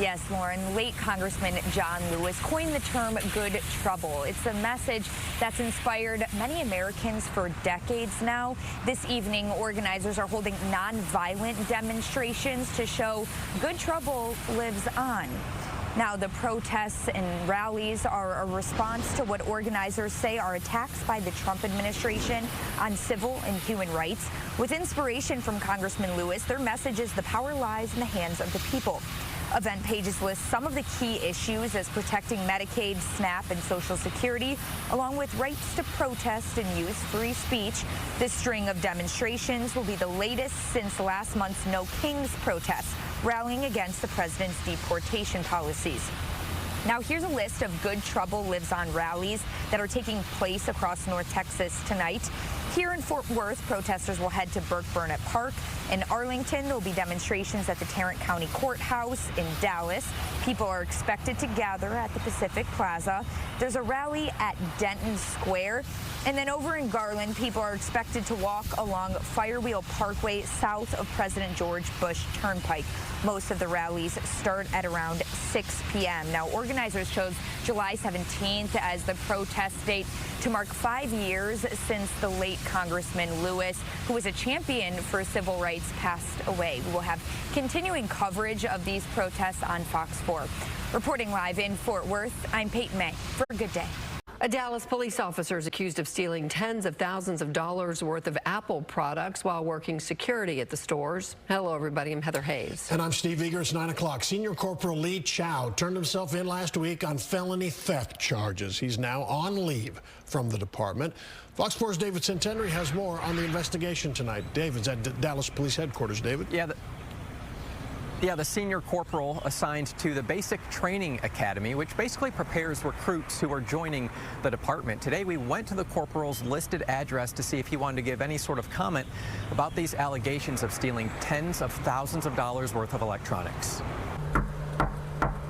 Yes, Lauren, late Congressman John Lewis coined the term good trouble. It's a message that's inspired many Americans for decades now. This evening, organizers are holding nonviolent demonstrations to show good trouble lives on. Now, the protests and rallies are a response to what organizers say are attacks by the Trump administration on civil and human rights. With inspiration from Congressman Lewis, their message is the power lies in the hands of the people. Event pages list some of the key issues as protecting Medicaid, SNAP, and Social Security, along with rights to protest and use free speech. This string of demonstrations will be the latest since last month's No Kings protests, rallying against the president's deportation policies. Now, here's a list of Good Trouble Lives On rallies that are taking place across North Texas tonight. Here in Fort Worth, protesters will head to Burke Burnett Park. In Arlington, there will be demonstrations at the Tarrant County Courthouse. In Dallas, people are expected to gather at the Pacific Plaza. There's a rally at Denton Square. And then over in Garland, people are expected to walk along Firewheel Parkway south of President George Bush Turnpike. Most of the rallies start at around 6 p.m. Now, organizers chose July 17th as the protest date to mark 5 years since the late Congressman Lewis, who was a champion for civil rights, passed away. We will have continuing coverage of these protests on Fox 4. Reporting live in Fort Worth, I'm Peyton May for a Good Day. A Dallas police officer is accused of stealing tens of thousands of dollars worth of Apple products while working security at the stores. Hello, everybody. I'm Heather Hayes. And I'm Steve Eager. It's 9 o'clock. Senior Corporal Lee Chow turned himself in last week on felony theft charges. He's now on leave from the department. Fox 4's David Centenary has more on the investigation tonight. David's at Dallas Police Headquarters. David? Yeah, the senior corporal assigned to the Basic Training Academy, which basically prepares recruits who are joining the department. Today, we went to the corporal's listed address to see if he wanted to give any sort of comment about these allegations of stealing tens of thousands of dollars worth of electronics.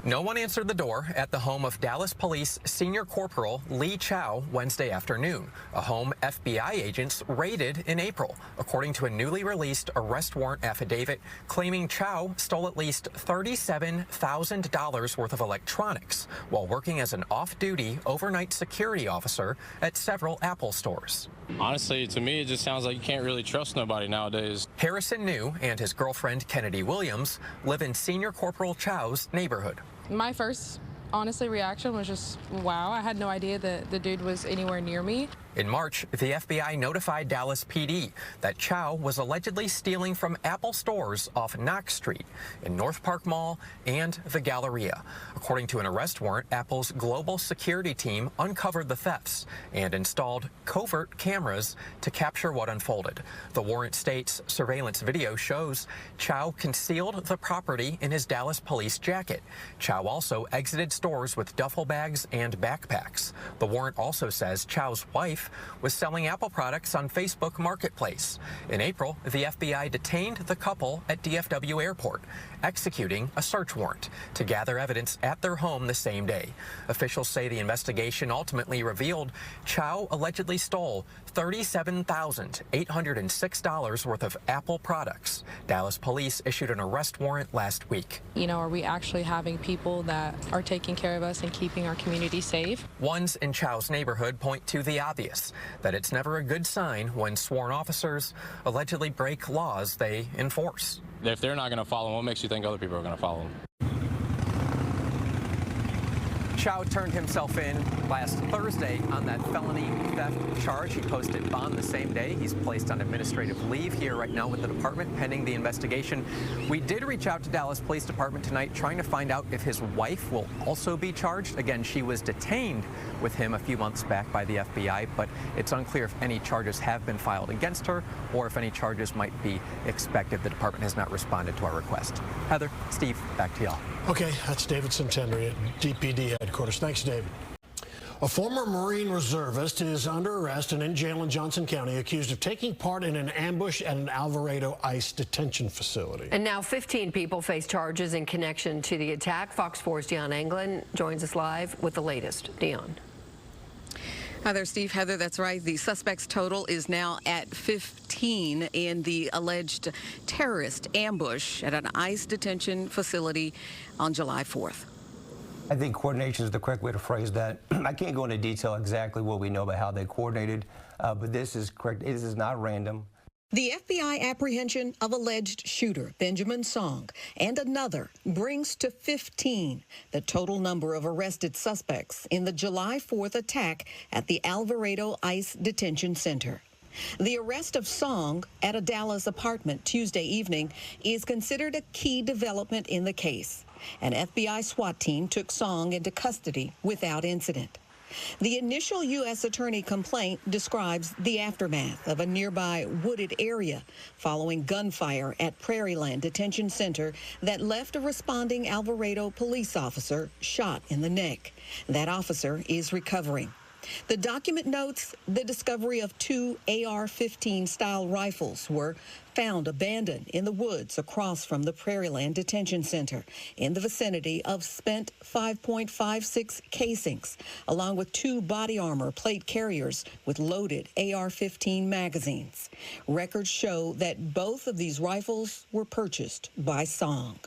No one answered the door at the home of Dallas Police Senior Corporal Lee Chow Wednesday afternoon, a home FBI agents raided in April, according to a newly released arrest warrant affidavit claiming Chow stole at least $37,000 worth of electronics while working as an off-duty overnight security officer at several Apple stores. Honestly, to me, it just sounds like you can't really trust nobody nowadays. Harrison New and his girlfriend Kennedy Williams live in Senior Corporal Chow's neighborhood. My first, honestly, reaction was just, wow, I had no idea that the dude was anywhere near me. In March, the FBI notified Dallas PD that Chow was allegedly stealing from Apple stores off Knox Street in North Park Mall and the Galleria. According to an arrest warrant, Apple's global security team uncovered the thefts and installed covert cameras to capture what unfolded. The warrant states surveillance video shows Chow concealed the property in his Dallas police jacket. Chow also exited stores with duffel bags and backpacks. The warrant also says Chow's wife was selling Apple products on Facebook Marketplace. In April, the FBI detained the couple at DFW Airport, executing a search warrant to gather evidence at their home the same day. Officials say the investigation ultimately revealed Chow allegedly stole $37,806 worth of Apple products. Dallas police issued an arrest warrant last week. You know, are we actually having people that are taking care of us and keeping our community safe? Ones in Chow's neighborhood point to the obvious, that it's never a good sign when sworn officers allegedly break laws they enforce. If they're not going to follow them, what makes you think other people are going to follow them? Chow turned himself in last Thursday on that felony theft charge. He posted bond the same day. He's placed on administrative leave here right now with the department pending the investigation. We did reach out to Dallas Police Department tonight trying to find out if his wife will also be charged. Again, she was detained with him a few months back by the FBI, but it's unclear if any charges have been filed against her or if any charges might be expected. The department has not responded to our request. Heather, Steve, back to y'all. Okay, that's David Centenary at DPD headquarters. Thanks, David. A former Marine reservist is under arrest and in jail in Johnson County, accused of taking part in an ambush at an Alvarado ICE detention facility. And now 15 people face charges in connection to the attack. Fox 4's Dion Anglin joins us live with the latest. Dion. Hi there, Steve. Heather, that's right. The suspect's total is now at 15 in the alleged terrorist ambush at an ICE detention facility on July 4th. I think coordination is the correct way to phrase that. I can't go into detail exactly what we know about how they coordinated, but this is correct. This is not random. The FBI apprehension of alleged shooter Benjamin Song and another brings to 15 the total number of arrested suspects in the July 4th attack at the Alvarado ICE Detention Center. The arrest of Song at a Dallas apartment Tuesday evening is considered a key development in the case. An FBI SWAT team took Song into custody without incident. The initial U.S. attorney complaint describes the aftermath of a nearby wooded area following gunfire at Prairieland Detention Center that left a responding Alvarado police officer shot in the neck. That officer is recovering. The document notes the discovery of 2 AR-15 style rifles were found abandoned in the woods across from the Prairieland Detention Center in the vicinity of spent 5.56 casings, along with 2 body armor plate carriers with loaded AR-15 magazines. Records show that both of these rifles were purchased by Song.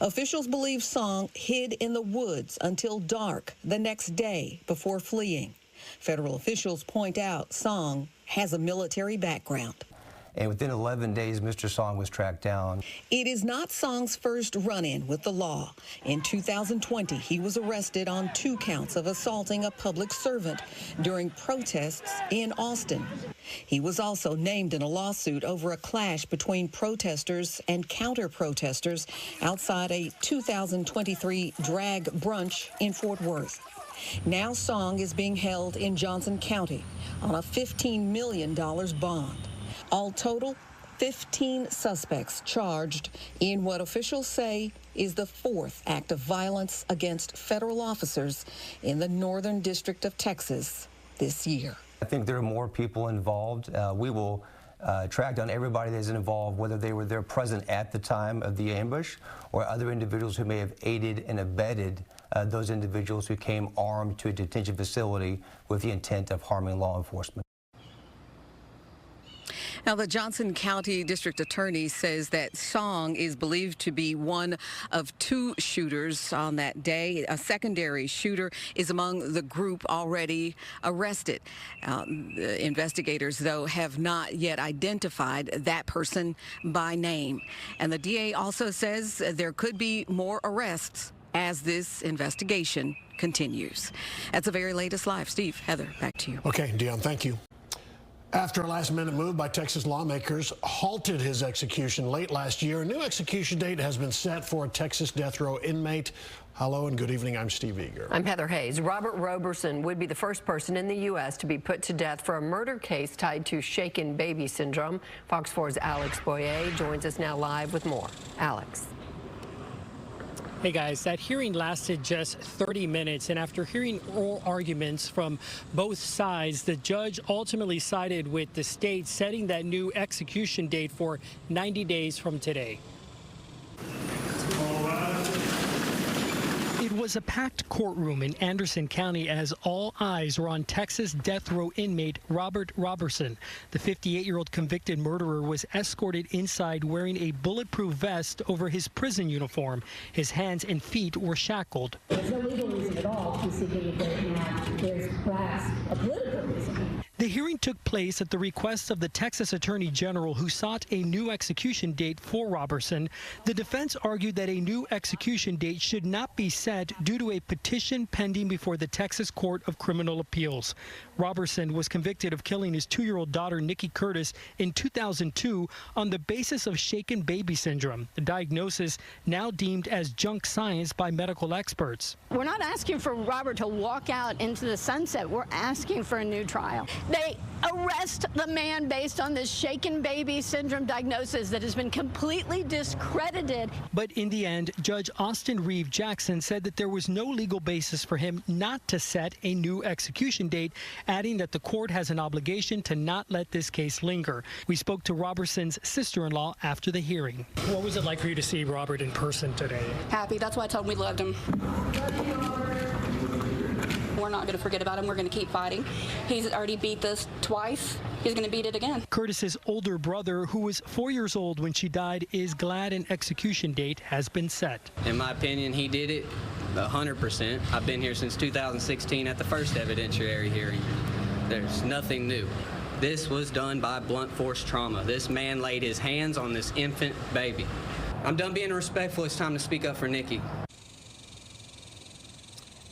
Officials believe Song hid in the woods until dark the next day before fleeing. Federal officials point out Song has a military background. And within 11 days, Mr. Song was tracked down. It is not Song's first run-in with the law. In 2020, he was arrested on 2 counts of assaulting a public servant during protests in Austin. He was also named in a lawsuit over a clash between protesters and counter-protesters outside a 2023 drag brunch in Fort Worth. Now Song is being held in Johnson County on a $15 million bond. All total, 15 suspects charged in what officials say is the 4th act of violence against federal officers in the Northern District of Texas this year. I think there are more people involved. We will track down everybody that is involved, whether they were there present at the time of the ambush or other individuals who may have aided and abetted those individuals who came armed to a detention facility with the intent of harming law enforcement. Now, the Johnson County District Attorney says that Song is believed to be one of 2 shooters on that day. A secondary shooter is among the group already arrested. The investigators, though, have not yet identified that person by name. And the DA also says there could be more arrests as this investigation continues. That's the very latest live. Steve, Heather, back to you. Okay, Dion, thank you. After a last-minute move by Texas lawmakers halted his execution late last year, a new execution date has been set for a Texas death row inmate. Hello and good evening. I'm Steve Eager. I'm Heather Hayes. Robert Roberson would be the first person in the U.S. to be put to death for a murder case tied to shaken baby syndrome. Fox 4's Alex Boyer joins us now live with more. Alex. Hey guys, that hearing lasted just 30 minutes, and after hearing oral arguments from both sides, the judge ultimately sided with the state, setting that new execution date for 90 days from today. It was a packed courtroom in Anderson County as all eyes were on Texas death row inmate Robert Roberson. The 58-year-old convicted murderer was escorted inside wearing a bulletproof vest over his prison uniform. His hands and feet were shackled. There's no legal reason at all to seek a date now. There's perhaps a political reason. The hearing took place at the request of the Texas Attorney General, who sought a new execution date for Roberson. The defense argued that a new execution date should not be set due to a petition pending before the Texas Court of Criminal Appeals. Roberson was convicted of killing his 2-year-old daughter, Nikki Curtis, in 2002 on the basis of shaken baby syndrome, the diagnosis now deemed as junk science by medical experts. We're not asking for Robert to walk out into the sunset. We're asking for a new trial. They arrest the man based on this shaken baby syndrome diagnosis that has been completely discredited. But in the end, Judge Austin Reeve Jackson said that there was no legal basis for him not to set a new execution date, adding that the court has an obligation to not let this case linger. We spoke to Roberson's sister-in-law after the hearing. What was it like for you to see Robert in person today? Happy. That's why I told him we loved him. We're not going to forget about him. We're going to keep fighting. He's already beat this twice. He's going to beat it again. Curtis's older brother, who was 4 years old when she died, is glad an execution date has been set. In my opinion, he did it 100%. I've been here since 2016 at the first evidentiary hearing. There's nothing new. This was done by blunt force trauma. This man laid his hands on this infant baby. I'm done being respectful. It's time to speak up for Nikki.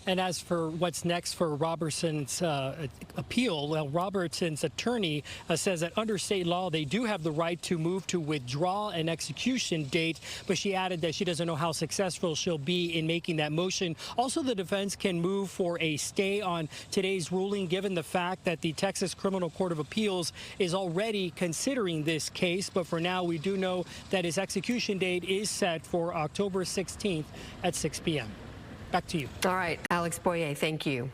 And as for what's next for Roberson's appeal, well, Roberson's attorney says that under state law, they do have the right to move to withdraw an execution date, but she added that she doesn't know how successful she'll be in making that motion. Also, the defense can move for a stay on today's ruling, given the fact that the Texas Criminal Court of Appeals is already considering this case. But for now, we do know that his execution date is set for October 16th at 6 p.m. Back to you. All right, Alex Boyer, thank you.